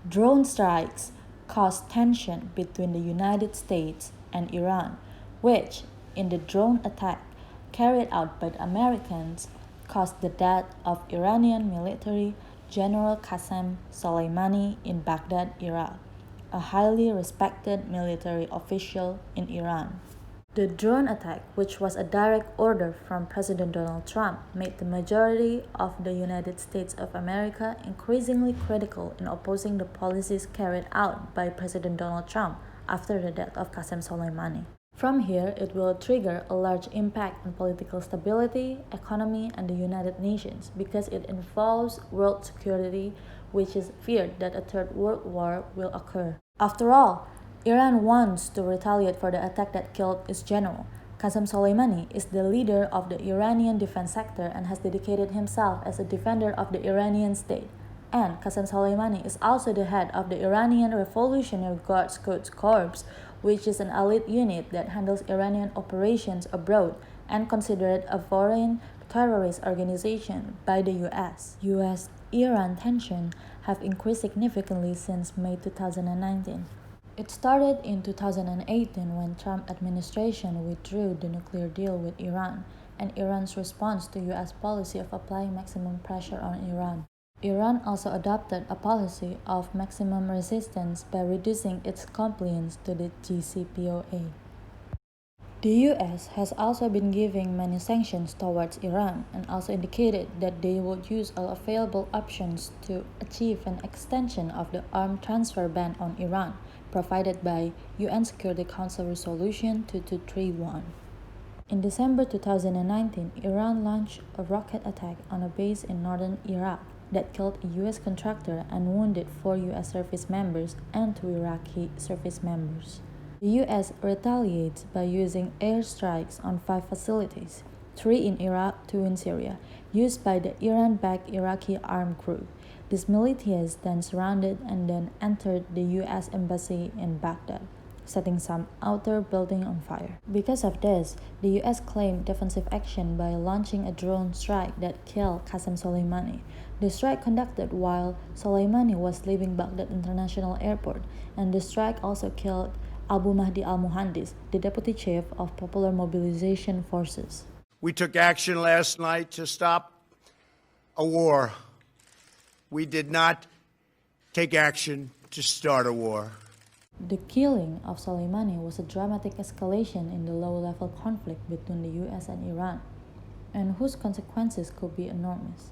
Drone strikes caused tension between the United States and Iran, which, in the drone attack carried out by the Americans, caused the death of Iranian military General Qasem Soleimani in Baghdad, Iraq, a highly respected military official in Iran. The drone attack, which was a direct order from President Donald Trump, made the majority of the United States of America increasingly critical in opposing the policies carried out by President Donald Trump after the death of Qasem Soleimani. From here, it will trigger a large impact on political stability, economy, and the United Nations because it involves world security, which is feared that a third world war will occur. After all, Iran wants to retaliate for the attack that killed its general. Qasem Soleimani is the leader of the Iranian defense sector and has dedicated himself as a defender of the Iranian state. And Qasem Soleimani is also the head of the Iranian Revolutionary Guards Quds Corps, which is an elite unit that handles Iranian operations abroad and considered a foreign terrorist organization by the US. US-Iran tensions have increased significantly since May 2019. It started in 2018 when Trump administration withdrew the nuclear deal with Iran and Iran's response to US policy of applying maximum pressure on Iran. Iran also adopted a policy of maximum resistance by reducing its compliance to the JCPOA. The US has also been giving many sanctions towards Iran and also indicated that they would use all available options to achieve an extension of the arms transfer ban on Iran, provided by UN Security Council Resolution 2231. In December 2019, Iran launched a rocket attack on a base in northern Iraq that killed a US contractor and wounded 4 US service members and 2 Iraqi service members. The US retaliates by using airstrikes on 5 facilities, 3 in Iraq, 2 in Syria, used by the Iran-backed Iraqi armed group. These militias then surrounded and then entered the US embassy in Baghdad, setting some outer building on fire. Because of this, the US claimed defensive action by launching a drone strike that killed Qasem Soleimani. The strike conducted while Soleimani was leaving Baghdad International Airport, and the strike also killed Abu Mahdi al-Muhandis, the deputy chief of Popular Mobilization Forces. We took action last night to stop a war. We did not take action to start a war. The killing of Soleimani was a dramatic escalation in the low-level conflict between the US and Iran, and whose consequences could be enormous.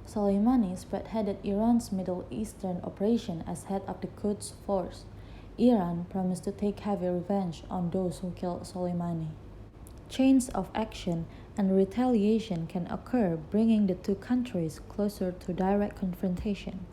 Soleimani spearheaded Iran's Middle Eastern operation as head of the Quds Force. Iran promised to take heavy revenge on those who killed Soleimani. Chains of action and retaliation can occur, bringing the two countries closer to direct confrontation.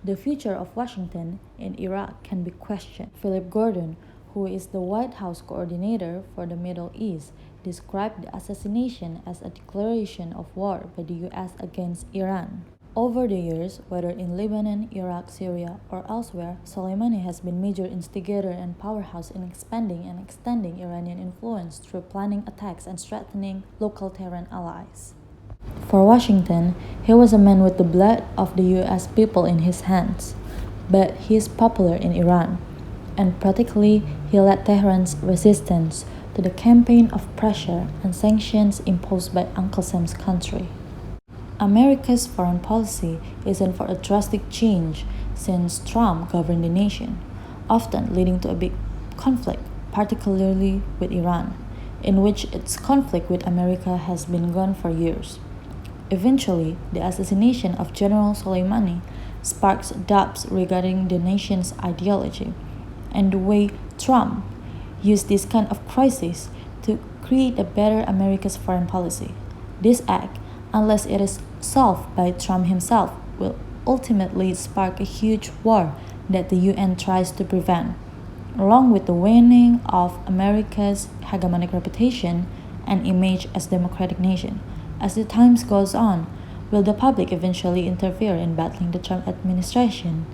The future of Washington in Iraq can be questioned. Philip Gordon, who is the White House coordinator for the Middle East, described the assassination as a declaration of war by the US against Iran. Over the years, whether in Lebanon, Iraq, Syria, or elsewhere, Soleimani has been a major instigator and powerhouse in expanding and extending Iranian influence through planning attacks and strengthening local Tehran allies. For Washington, he was a man with the blood of the US people in his hands, but he is popular in Iran, and practically he led Tehran's resistance to the campaign of pressure and sanctions imposed by Uncle Sam's country. America's foreign policy is in for a drastic change since Trump governed the nation, often leading to a big conflict, particularly with Iran, in which its conflict with America has been gone for years. Eventually, the assassination of General Soleimani sparks doubts regarding the nation's ideology and the way Trump used this kind of crisis to create a better America's foreign policy. This act, unless it is solved by Trump himself, will ultimately spark a huge war that the UN tries to prevent, along with the waning of America's hegemonic reputation and image as a democratic nation. As the time goes on, will the public eventually interfere in battling the Trump administration?